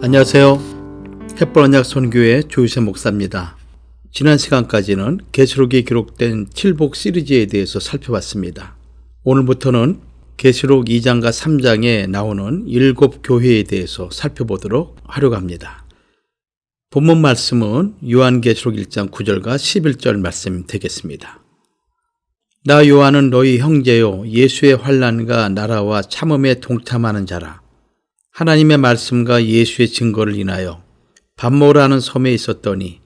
안녕하세요. 햇볼 언약 선교회 조유세 목사입니다. 지난 시간까지는 계시록에 기록된 칠복 시리즈에 대해서 살펴봤습니다. 오늘부터는 계시록 2장과 3장에 나오는 7교회에 대해서 살펴보도록 하려고 합니다. 본문 말씀은 요한계시록 1장 9절과 11절 말씀 되겠습니다. 나 요한은 너희 형제요 예수의 환난과 나라와 참음에 동참하는 자라. 하나님의 말씀과 예수의 증거를 인하여 반모라는 섬에 있었더니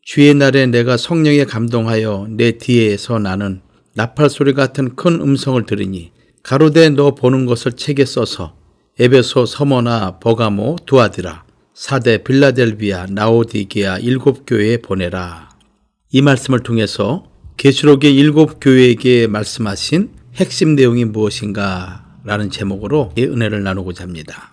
주의 날에 내가 성령에 감동하여 내 뒤에서 나는 나팔소리 같은 큰 음성을 들으니 가로되 너 보는 것을 책에 써서 에베소, 서머나, 버가모, 두아디라, 사데, 빌라델비아, 라오디게아 7교회에 보내라. 이 말씀을 통해서 계시록의 7교회에게 말씀하신 핵심 내용이 무엇인가 라는 제목으로 이 은혜를 나누고자 합니다.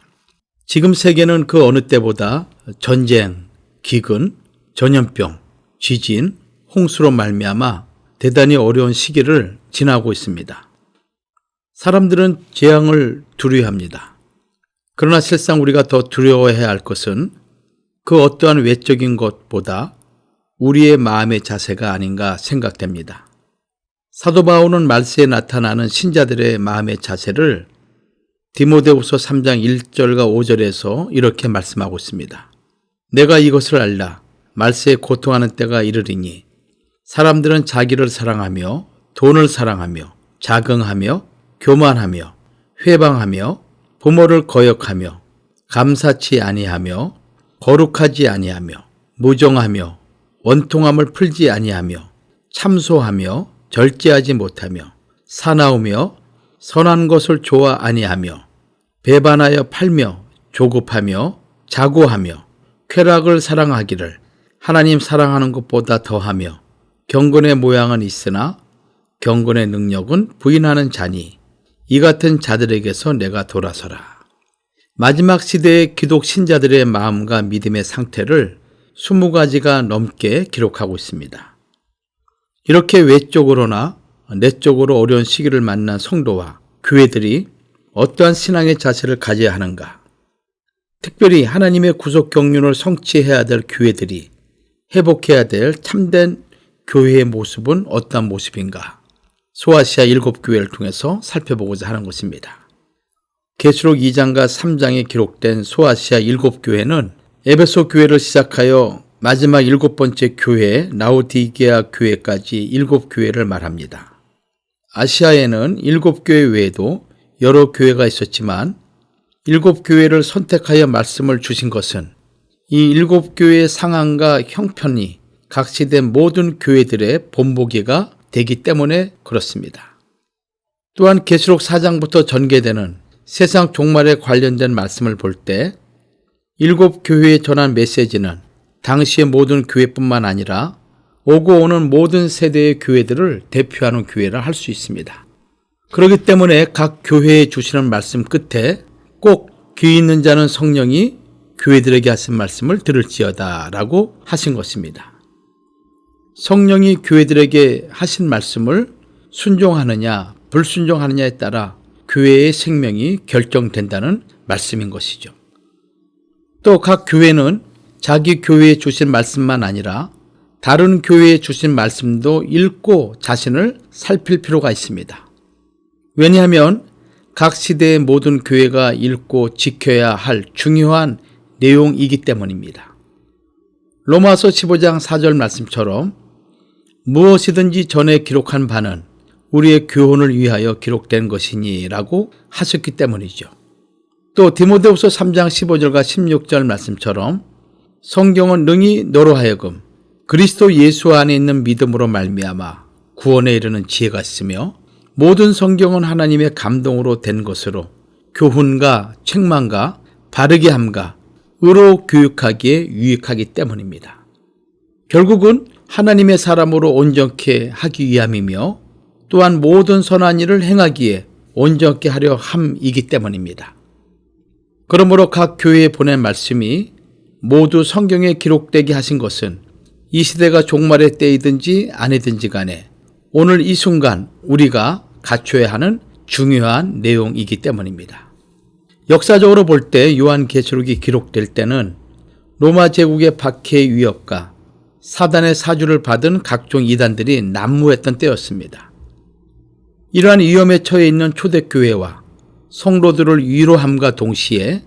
지금 세계는 그 어느 때보다 전쟁, 기근, 전염병, 지진, 홍수로 말미암아 대단히 어려운 시기를 지나고 있습니다. 사람들은 재앙을 두려워합니다. 그러나 실상 우리가 더 두려워해야 할 것은 그 어떠한 외적인 것보다 우리의 마음의 자세가 아닌가 생각됩니다. 사도 바울은 말세에 나타나는 신자들의 마음의 자세를 디모데후서 3장 1절과 5절에서 이렇게 말씀하고 있습니다. 내가 이것을 알라. 말세에 고통하는 때가 이르리니 사람들은 자기를 사랑하며 돈을 사랑하며 자긍하며 교만하며 회방하며 부모를 거역하며 감사치 아니하며 거룩하지 아니하며 무정하며 원통함을 풀지 아니하며 참소하며 절제하지 못하며 사나우며 선한 것을 좋아 아니하며 배반하여 팔며 조급하며 자고하며 쾌락을 사랑하기를 하나님 사랑하는 것보다 더하며 경건의 모양은 있으나 경건의 능력은 부인하는 자니 이 같은 자들에게서 내가 돌아서라. 마지막 시대의 기독 신자들의 마음과 믿음의 상태를 20가지가 넘게 기록하고 있습니다. 이렇게 외적으로나 내적으로 어려운 시기를 만난 성도와 교회들이 어떠한 신앙의 자세를 가져야 하는가? 특별히 하나님의 구속 경륜을 성취해야 될 교회들이 회복해야 될 참된 교회의 모습은 어떠한 모습인가? 소아시아 7교회를 통해서 살펴보고자 하는 것입니다. 계시록 2장과 3장에 기록된 소아시아 7교회는 에베소 교회를 시작하여 마지막 7번째 교회 라오디게아 교회까지 7교회를 말합니다. 아시아에는 7교회 외에도 여러 교회가 있었지만 7교회를 선택하여 말씀을 주신 것은 이 7교회의 상황과 형편이 각 시대 모든 교회들의 본보기가 되기 때문에 그렇습니다. 또한 계시록 4장부터 전개되는 세상 종말에 관련된 말씀을 볼 때 7교회에 전한 메시지는 당시의 모든 교회뿐만 아니라 오고 오는 모든 세대의 교회들을 대표하는 교회라 할 수 있습니다. 그렇기 때문에 각 교회에 주시는 말씀 끝에 꼭 귀 있는 자는 성령이 교회들에게 하신 말씀을 들을지어다 라고 하신 것입니다. 성령이 교회들에게 하신 말씀을 순종하느냐 불순종하느냐에 따라 교회의 생명이 결정된다는 말씀인 것이죠. 또 각 교회는 자기 교회에 주신 말씀만 아니라 다른 교회에 주신 말씀도 읽고 자신을 살필 필요가 있습니다. 왜냐하면 각 시대의 모든 교회가 읽고 지켜야 할 중요한 내용이기 때문입니다. 로마서 15장 4절 말씀처럼 무엇이든지 전에 기록한 바는 우리의 교훈을 위하여 기록된 것이니 라고 하셨기 때문이죠. 또 디모데후서 3장 15절과 16절 말씀처럼 성경은 능히 너로 하여금 그리스도 예수 안에 있는 믿음으로 말미암아 구원에 이르는 지혜가 있으며 모든 성경은 하나님의 감동으로 된 것으로 교훈과 책망과 바르게 함과 의로 교육하기에 유익하기 때문입니다. 결국은 하나님의 사람으로 온전케 하기 위함이며 또한 모든 선한 일을 행하기에 온전케 하려 함이기 때문입니다. 그러므로 각 교회에 보낸 말씀이 모두 성경에 기록되게 하신 것은 이 시대가 종말의 때이든지 아니든지 간에 오늘 이 순간 우리가 갖춰야 하는 중요한 내용이기 때문입니다. 역사적으로 볼 때 요한계시록이 기록될 때는 로마 제국의 박해의 위협과 사단의 사주를 받은 각종 이단들이 난무했던 때였습니다. 이러한 위험에 처해 있는 초대교회와 성도들을 위로함과 동시에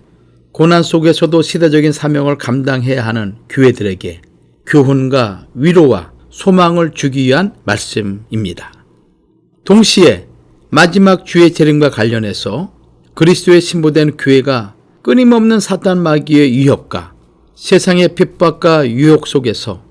고난 속에서도 시대적인 사명을 감당해야 하는 교회들에게 교훈과 위로와 소망을 주기 위한 말씀입니다. 동시에 마지막 주의 재림과 관련해서 그리스도의 신부된 교회가 끊임없는 사단 마귀의 위협과 세상의 핍박과 유혹 속에서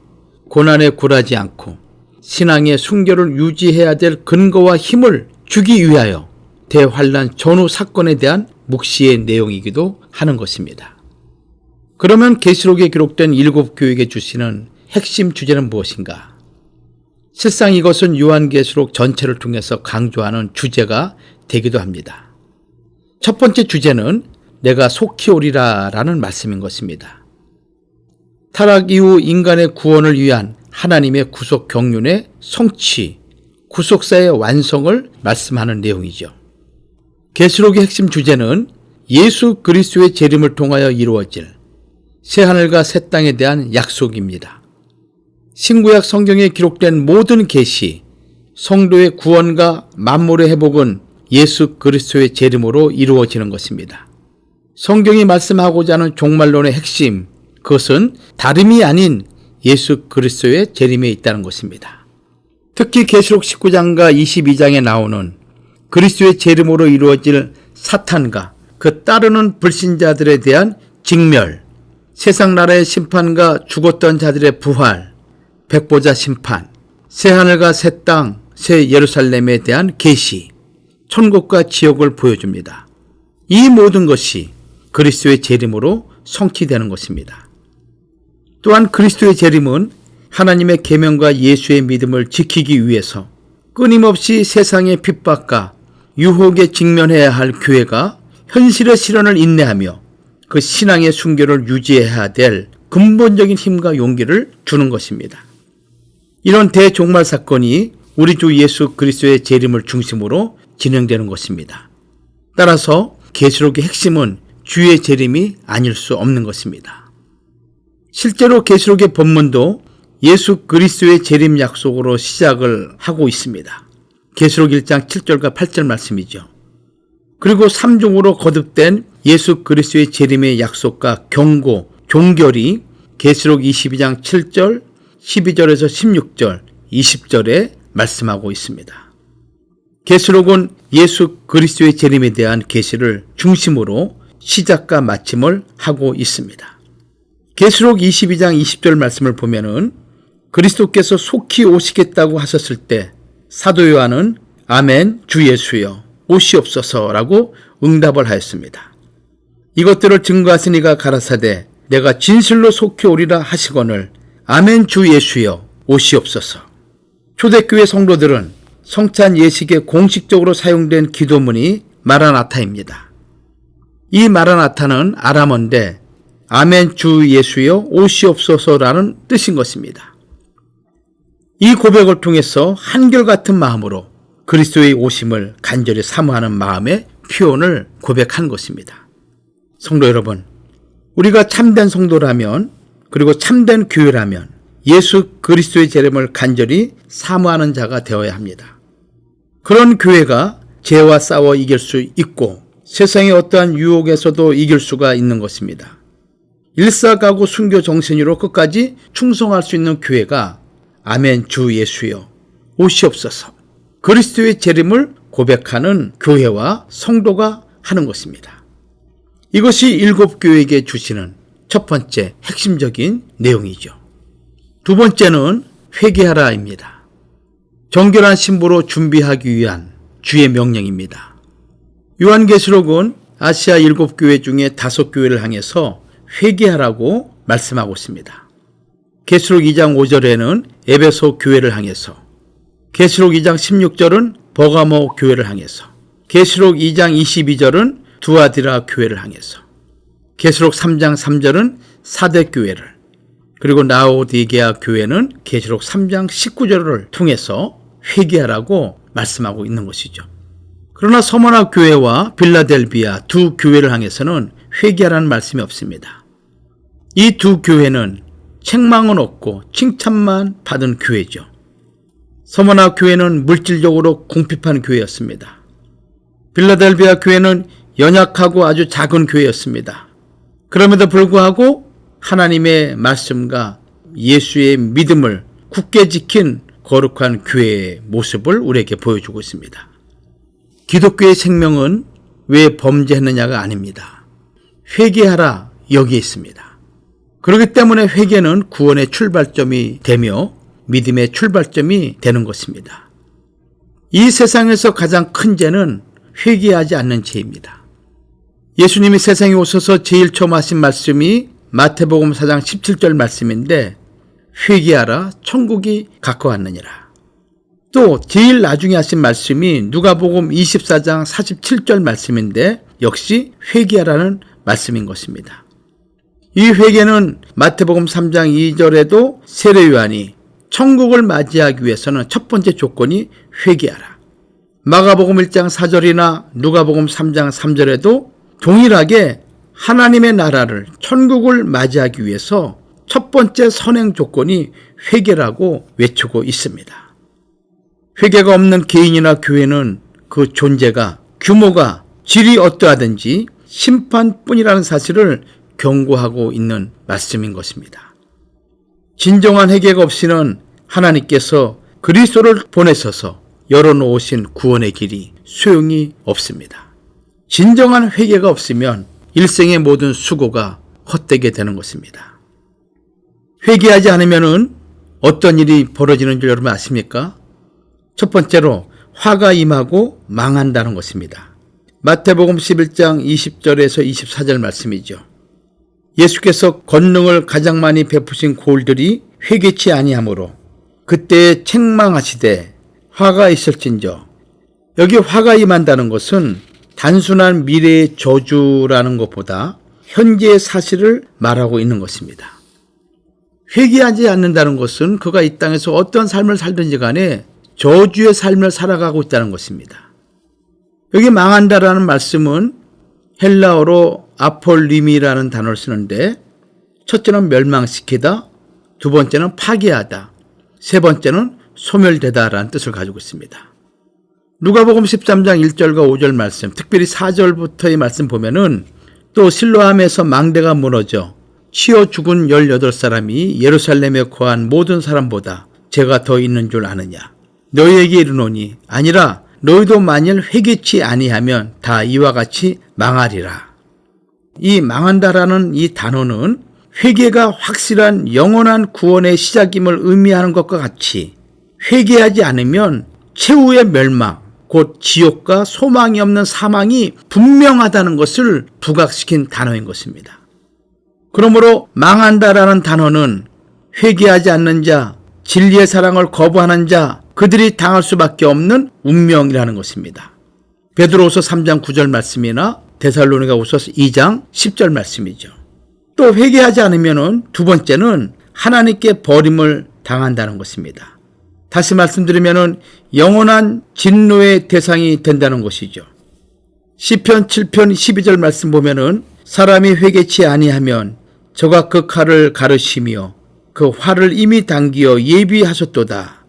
고난에 굴하지 않고 신앙의 순결을 유지해야 될 근거와 힘을 주기 위하여 대환란 전후 사건에 대한 묵시의 내용이기도 하는 것입니다. 그러면 계시록에 기록된 7교회에게 주시는 핵심 주제는 무엇인가? 실상 이것은 요한계시록 전체를 통해서 강조하는 주제가 되기도 합니다. 첫 번째 주제는 내가 속히 오리라 라는 말씀인 것입니다. 타락 이후 인간의 구원을 위한 하나님의 구속 경륜의 성취, 구속사의 완성을 말씀하는 내용이죠. 계시록의 핵심 주제는 예수 그리스도의 재림을 통하여 이루어질 새하늘과 새 땅에 대한 약속입니다. 신구약 성경에 기록된 모든 계시, 성도의 구원과 만물의 회복은 예수 그리스도의 재림으로 이루어지는 것입니다. 성경이 말씀하고자 하는 종말론의 핵심, 그것은 다름이 아닌 예수 그리스도의 재림에 있다는 것입니다. 특히 계시록 19장과 22장에 나오는 그리스도의 재림으로 이루어질 사탄과 그 따르는 불신자들에 대한 직멸, 세상 나라의 심판과 죽었던 자들의 부활, 백보자 심판, 새하늘과 새 땅, 새 예루살렘에 대한 계시, 천국과 지옥을 보여줍니다. 이 모든 것이 그리스도의 재림으로 성취되는 것입니다. 또한 그리스도의 재림은 하나님의 계명과 예수의 믿음을 지키기 위해서 끊임없이 세상의 핍박과 유혹에 직면해야 할 교회가 현실의 실현을 인내하며 그 신앙의 순결을 유지해야 될 근본적인 힘과 용기를 주는 것입니다. 이런 대종말 사건이 우리 주 예수 그리스도의 재림을 중심으로 진행되는 것입니다. 따라서 계시록의 핵심은 주의 재림이 아닐 수 없는 것입니다. 실제로 계시록의 본문도 예수 그리스도의 재림 약속으로 시작을 하고 있습니다. 계시록 1장 7절과 8절 말씀이죠. 그리고 3중으로 거듭된 예수 그리스도의 재림의 약속과 경고, 종결이 계시록 22장 7절, 12절에서 16절, 20절에 말씀하고 있습니다. 계시록은 예수 그리스도의 재림에 대한 계시를 중심으로 시작과 마침을 하고 있습니다. 계시록 22장 20절 말씀을 보면은 그리스도께서 속히 오시겠다고 하셨을 때 사도 요한은 아멘 주 예수여 오시옵소서라고 응답을 하였습니다. 이것들을 증거하시니가 가라사대 내가 진실로 속히 오리라 하시거늘 아멘 주 예수여 오시옵소서. 초대교회 성도들은 성찬 예식에 공식적으로 사용된 기도문이 마라나타입니다. 이 마라나타는 아람어인데 아멘 주 예수여 오시옵소서라는 뜻인 것입니다. 이 고백을 통해서 한결같은 마음으로 그리스도의 오심을 간절히 사모하는 마음의 표현을 고백한 것입니다. 성도 여러분, 우리가 참된 성도라면 그리고 참된 교회라면 예수 그리스도의 재림을 간절히 사모하는 자가 되어야 합니다. 그런 교회가 죄와 싸워 이길 수 있고 세상의 어떠한 유혹에서도 이길 수가 있는 것입니다. 일사가구 순교 정신으로 끝까지 충성할 수 있는 교회가 아멘 주 예수여 오시옵소서 그리스도의 재림을 고백하는 교회와 성도가 하는 것입니다. 이것이 7교회에게 주시는 첫 번째 핵심적인 내용이죠. 두 번째는 회개하라입니다. 정결한 신부로 준비하기 위한 주의 명령입니다. 요한계시록은 아시아 7교회 중에 5교회를 향해서 회개하라고 말씀하고 있습니다. 계시록 2장 5절에는 에베소 교회를 향해서, 계시록 2장 16절은 버가모 교회를 향해서, 계시록 2장 22절은 두아디라 교회를 향해서, 계시록 3장 3절은 사대 교회를, 그리고 라오디게아 교회는 계시록 3장 19절을 통해서 회개하라고 말씀하고 있는 것이죠. 그러나 서머나 교회와 빌라델비아 두 교회를 향해서는 회개하라는 말씀이 없습니다. 이 두 교회는 책망은 없고 칭찬만 받은 교회죠. 서머나 교회는 물질적으로 궁핍한 교회였습니다. 빌라델비아 교회는 연약하고 아주 작은 교회였습니다. 그럼에도 불구하고 하나님의 말씀과 예수의 믿음을 굳게 지킨 거룩한 교회의 모습을 우리에게 보여주고 있습니다. 기독교의 생명은 왜 범죄했느냐가 아닙니다. 회개하라 여기에 있습니다. 그렇기 때문에 회개는 구원의 출발점이 되며 믿음의 출발점이 되는 것입니다. 이 세상에서 가장 큰 죄는 회개하지 않는 죄입니다. 예수님이 세상에 오셔서 제일 처음 하신 말씀이 마태복음 4장 17절 말씀인데 회개하라 천국이 가까웠느니라. 또 제일 나중에 하신 말씀이 누가복음 24장 47절 말씀인데 역시 회개하라는 말씀인 것입니다. 이 회개는 마태복음 3장 2절에도 세례 요한이 천국을 맞이하기 위해서는 첫 번째 조건이 회개하라. 마가복음 1장 4절이나 누가복음 3장 3절에도 동일하게 하나님의 나라를 천국을 맞이하기 위해서 첫 번째 선행 조건이 회개라고 외치고 있습니다. 회개가 없는 개인이나 교회는 그 존재가 규모가 질이 어떠하든지 심판뿐이라는 사실을 경고하고 있는 말씀인 것입니다. 진정한 회개가 없이는 하나님께서 그리스도를 보내셔서 열어놓으신 구원의 길이 소용이 없습니다. 진정한 회개가 없으면 일생의 모든 수고가 헛되게 되는 것입니다. 회개하지 않으면 어떤 일이 벌어지는 줄 여러분 아십니까? 첫 번째로 화가 임하고 망한다는 것입니다. 마태복음 11장 20절에서 24절 말씀이죠. 예수께서 권능을 가장 많이 베푸신 고을들이 회개치 아니하므로 그때에 책망하시되 화가 있을진저. 여기 화가 임한다는 것은 단순한 미래의 저주라는 것보다 현재의 사실을 말하고 있는 것입니다. 회개하지 않는다는 것은 그가 이 땅에서 어떤 삶을 살든지 간에 저주의 삶을 살아가고 있다는 것입니다. 여기 망한다라는 말씀은 헬라어로 아폴림이라는 단어를 쓰는데 첫째는 멸망시키다, 두 번째는 파괴하다, 세 번째는 소멸되다라는 뜻을 가지고 있습니다. 누가복음 13장 1절과 5절 말씀, 특별히 4절부터의 말씀 보면은 또 실로암에서 망대가 무너져 치어 죽은 18사람이 예루살렘에 거한 모든 사람보다 죄가 더 있는 줄 아느냐. 너희에게 이르노니 아니라 너희도 만일 회개치 아니하면 다 이와 같이 망하리라. 이 망한다라는 이 단어는 회개가 확실한 영원한 구원의 시작임을 의미하는 것과 같이 회개하지 않으면 최후의 멸망, 곧 지옥과 소망이 없는 사망이 분명하다는 것을 부각시킨 단어인 것입니다. 그러므로 망한다라는 단어는 회개하지 않는 자, 진리의 사랑을 거부하는 자, 그들이 당할 수밖에 없는 운명이라는 것입니다. 베드로후서 3장 9절 말씀이나 데살로니가후서 2장 10절 말씀이죠. 또 회개하지 않으면 두 번째는 하나님께 버림을 당한다는 것입니다. 다시 말씀드리면 영원한 진노의 대상이 된다는 것이죠. 시편 7편 12절 말씀 보면은 사람이 회개치 아니하면 저가 그 칼을 가르시며 그 활을 이미 당기어 예비하셨도다.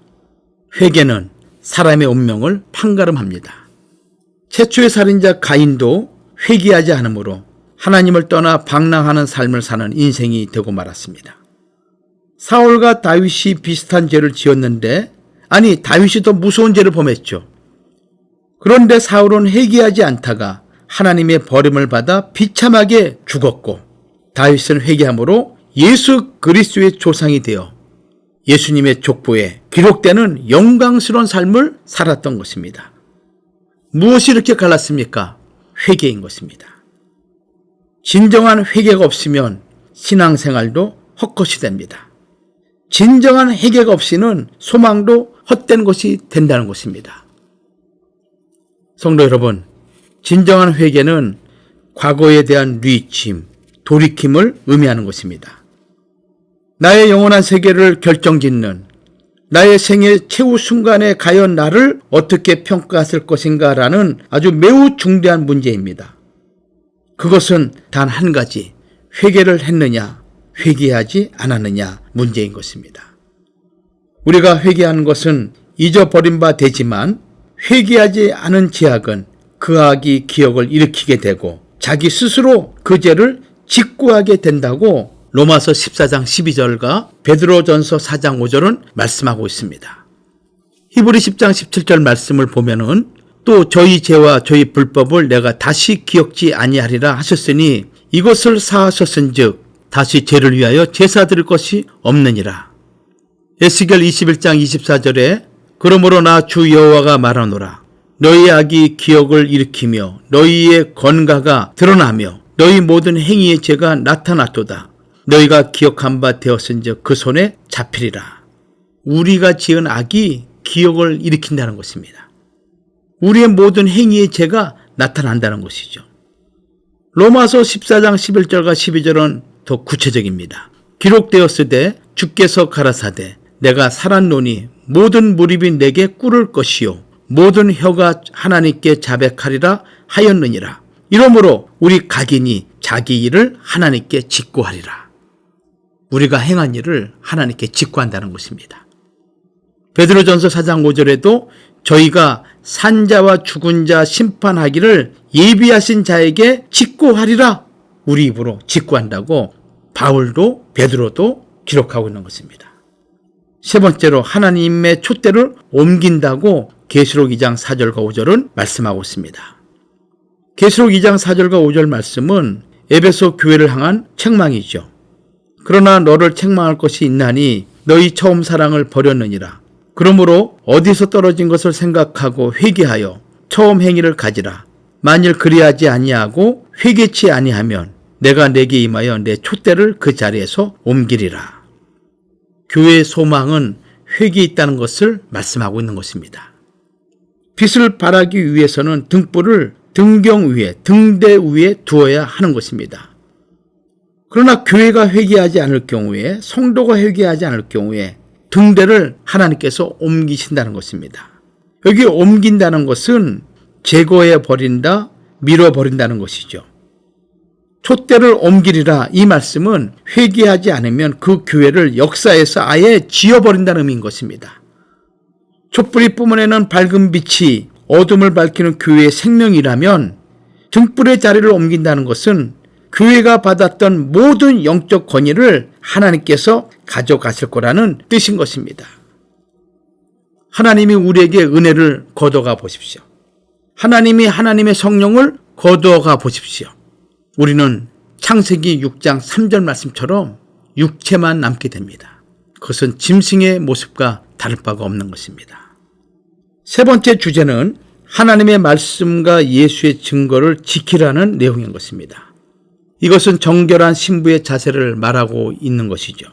회개는 사람의 운명을 판가름합니다. 최초의 살인자 가인도 회개하지 않으므로 하나님을 떠나 방랑하는 삶을 사는 인생이 되고 말았습니다. 사울과 다윗이 비슷한 죄를 지었는데 아니 다윗이 더 무서운 죄를 범했죠. 그런데 사울은 회개하지 않다가 하나님의 버림을 받아 비참하게 죽었고 다윗은 회개함으로 예수 그리스도의 조상이 되어 예수님의 족보에 기록되는 영광스러운 삶을 살았던 것입니다. 무엇이 이렇게 갈랐습니까? 회개인 것입니다. 진정한 회개가 없으면 신앙생활도 헛것이 됩니다. 진정한 회개가 없이는 소망도 헛된 것이 된다는 것입니다. 성도 여러분, 진정한 회개는 과거에 대한 뉘우침, 돌이킴을 의미하는 것입니다. 나의 영원한 세계를 결정짓는 나의 생의 최후 순간에 과연 나를 어떻게 평가했을 것인가 라는 아주 매우 중대한 문제입니다. 그것은 단 한 가지, 회개를 했느냐, 회개하지 않았느냐 문제인 것입니다. 우리가 회개하는 것은 잊어버린 바 되지만 회개하지 않은 죄악은 그 악이 기억을 일으키게 되고 자기 스스로 그 죄를 직구하게 된다고 로마서 14장 12절과 베드로전서 4장 5절은 말씀하고 있습니다. 히브리 10장 17절 말씀을 보면은 또 저희 죄와 저희 불법을 내가 다시 기억지 아니하리라 하셨으니 이것을 사하셨은즉 다시 죄를 위하여 제사 드릴 것이 없느니라. 에스겔 21장 24절에 그러므로 나 주 여호와가 말하노라. 너희 악이 기억을 일으키며 너희의 건가가 드러나며 너희 모든 행위의 죄가 나타났도다. 너희가 기억한 바 되었은즉 그 손에 잡히리라. 우리가 지은 악이 기억을 일으킨다는 것입니다. 우리의 모든 행위의 죄가 나타난다는 것이죠. 로마서 14장 11절과 12절은 더 구체적입니다. 기록되었으되 주께서 가라사대 내가 살았노니 모든 무립이 내게 꿇을 것이요 모든 혀가 하나님께 자백하리라 하였느니라. 이러므로 우리 각인이 자기 일을 하나님께 직구하리라. 우리가 행한 일을 하나님께 직구한다는 것입니다. 베드로전서 4장 5절에도 저희가 산자와 죽은 자 심판하기를 예비하신 자에게 직구하리라. 우리 입으로 직구한다고 바울도 베드로도 기록하고 있는 것입니다. 세 번째로 하나님의 촛대를 옮긴다고 계시록 2장 4절과 5절은 말씀하고 있습니다. 계시록 2장 4절과 5절 말씀은 에베소 교회를 향한 책망이죠. 그러나 너를 책망할 것이 있나니 너희 처음 사랑을 버렸느니라. 그러므로 어디서 떨어진 것을 생각하고 회개하여 처음 행위를 가지라. 만일 그리하지 아니하고 회개치 아니하면 내가 내게 임하여 내 촛대를 그 자리에서 옮기리라. 교회의 소망은 회개에 있다는 것을 말씀하고 있는 것입니다. 빛을 발하기 위해서는 등불을 등경 위에, 등대 위에 두어야 하는 것입니다. 그러나 교회가 회개하지 않을 경우에, 성도가 회개하지 않을 경우에 등대를 하나님께서 옮기신다는 것입니다. 여기 옮긴다는 것은 제거해 버린다, 밀어버린다는 것이죠. 촛대를 옮기리라 이 말씀은 회개하지 않으면 그 교회를 역사에서 아예 지워버린다는 의미인 것입니다. 촛불이 뿜어내는 밝은 빛이 어둠을 밝히는 교회의 생명이라면 등불의 자리를 옮긴다는 것은 교회가 받았던 모든 영적 권위를 하나님께서 가져가실 거라는 뜻인 것입니다. 하나님이 우리에게 은혜를 거둬가 보십시오. 하나님이 하나님의 성령을 거두어가 보십시오. 우리는 창세기 6장 3절 말씀처럼 육체만 남게 됩니다. 그것은 짐승의 모습과 다를 바가 없는 것입니다. 세 번째 주제는 하나님의 말씀과 예수의 증거를 지키라는 내용인 것입니다. 이것은 정결한 신부의 자세를 말하고 있는 것이죠.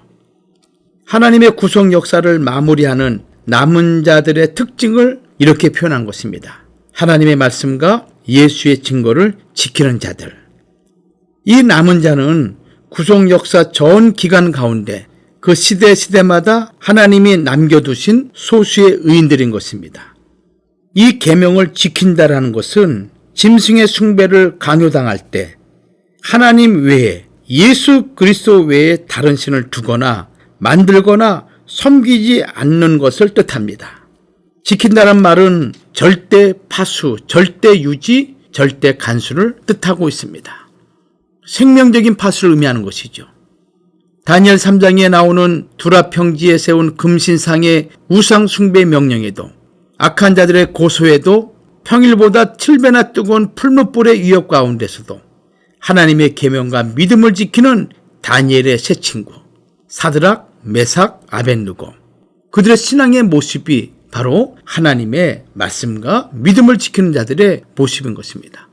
하나님의 구속 역사를 마무리하는 남은 자들의 특징을 이렇게 표현한 것입니다. 하나님의 말씀과 예수의 증거를 지키는 자들. 이 남은 자는 구속 역사 전 기간 가운데 그 시대마다 하나님이 남겨두신 소수의 의인들인 것입니다. 이 계명을 지킨다라는 것은 짐승의 숭배를 강요당할 때 하나님 외에 예수 그리스도 외에 다른 신을 두거나 만들거나 섬기지 않는 것을 뜻합니다. 지킨다는 말은 절대 파수, 절대 유지, 절대 간수를 뜻하고 있습니다. 생명적인 파수를 의미하는 것이죠. 다니엘 3장에 나오는 두라 평지에 세운 금신상의 우상 숭배 명령에도 악한 자들의 고소에도 평일보다 7배나 뜨거운 풀무불의 위협 가운데서도 하나님의 계명과 믿음을 지키는 다니엘의 세 친구 사드락, 메삭, 아벳느고 그들의 신앙의 모습이 바로 하나님의 말씀과 믿음을 지키는 자들의 모습인 것입니다.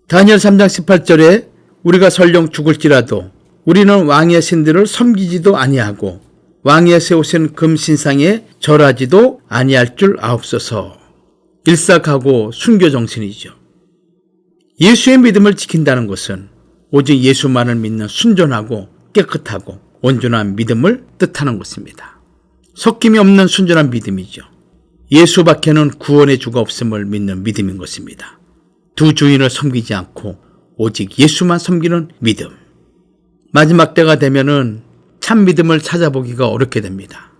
다니엘 3장 18절에 우리가 설령 죽을지라도 우리는 왕의 신들을 섬기지도 아니하고 왕의 세우신 금신상에 절하지도 아니할 줄 아옵소서. 일사하고 순교 정신이죠. 예수의 믿음을 지킨다는 것은 오직 예수만을 믿는 순전하고 깨끗하고 온전한 믿음을 뜻하는 것입니다. 섞임이 없는 순전한 믿음이죠. 예수밖에는 구원의 주가 없음을 믿는 믿음인 것입니다. 두 주인을 섬기지 않고 오직 예수만 섬기는 믿음. 마지막 때가 되면은 참 믿음을 찾아보기가 어렵게 됩니다.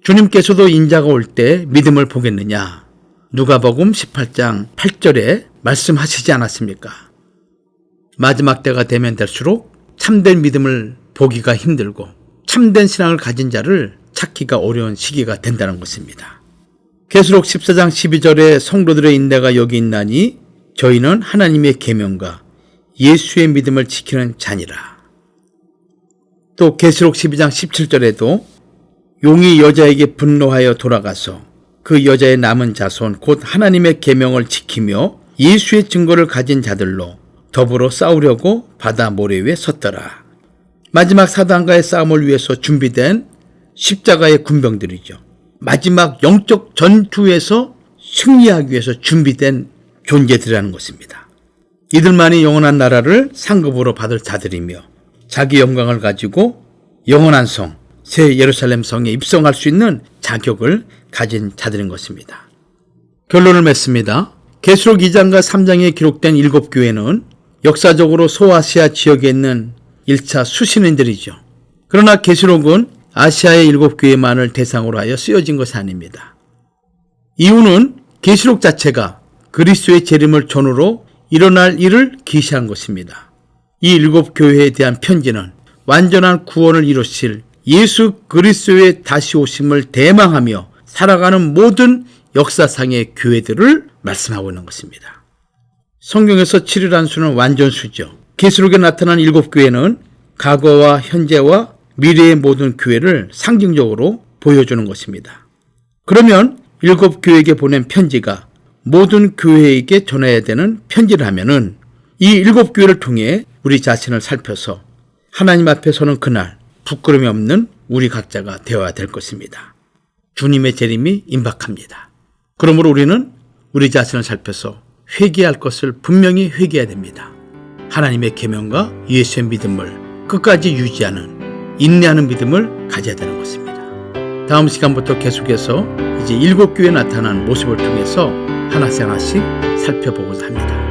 주님께서도 인자가 올 때 믿음을 보겠느냐? 누가복음 18장 8절에 말씀하시지 않았습니까? 마지막 때가 되면 될수록 참된 믿음을 보기가 힘들고 참된 신앙을 가진 자를 찾기가 어려운 시기가 된다는 것입니다. 계시록 14장 12절에 성도들의 인내가 여기 있나니 저희는 하나님의 계명과 예수의 믿음을 지키는 자니라. 또 계시록 12장 17절에도 용이 여자에게 분노하여 돌아가서 그 여자의 남은 자손 곧 하나님의 계명을 지키며 예수의 증거를 가진 자들로 더불어 싸우려고 바다 모래 위에 섰더라. 마지막 사단과의 싸움을 위해서 준비된 십자가의 군병들이죠. 마지막 영적 전투에서 승리하기 위해서 준비된 존재들이라는 것입니다. 이들만이 영원한 나라를 상급으로 받을 자들이며 자기 영광을 가지고 영원한 성, 새 예루살렘 성에 입성할 수 있는 자격을 가진 자들인 것입니다. 결론을 맺습니다. 계시록 2장과 3장에 기록된 7교회는 역사적으로 소아시아 지역에 있는 1차 수신인들이죠. 그러나 계시록은 아시아의 7교회만을 대상으로 하여 쓰여진 것이 아닙니다. 이유는 계시록 자체가 그리스도의 재림을 전후로 일어날 일을 계시한 것입니다. 이 7교회에 대한 편지는 완전한 구원을 이루실 예수 그리스도의 다시 오심을 대망하며 살아가는 모든 역사상의 교회들을 말씀하고 있는 것입니다. 성경에서 7이라는 수는 완전수죠. 계시록에 나타난 7교회는 과거와 현재와 미래의 모든 교회를 상징적으로 보여주는 것입니다. 그러면 7교회에게 보낸 편지가 모든 교회에게 전해야 되는 편지라면은 이 7교회를 통해 우리 자신을 살펴서 하나님 앞에 서는 그날 부끄러움이 없는 우리 각자가 되어야 될 것입니다. 주님의 재림이 임박합니다. 그러므로 우리는 우리 자신을 살펴서 회개할 것을 분명히 회개해야 됩니다. 하나님의 계명과 예수의 믿음을 끝까지 유지하는 인내하는 믿음을 가져야 되는 것입니다. 다음 시간부터 계속해서 이제 7교회에 나타난 모습을 통해서 하나씩 살펴보고자 합니다.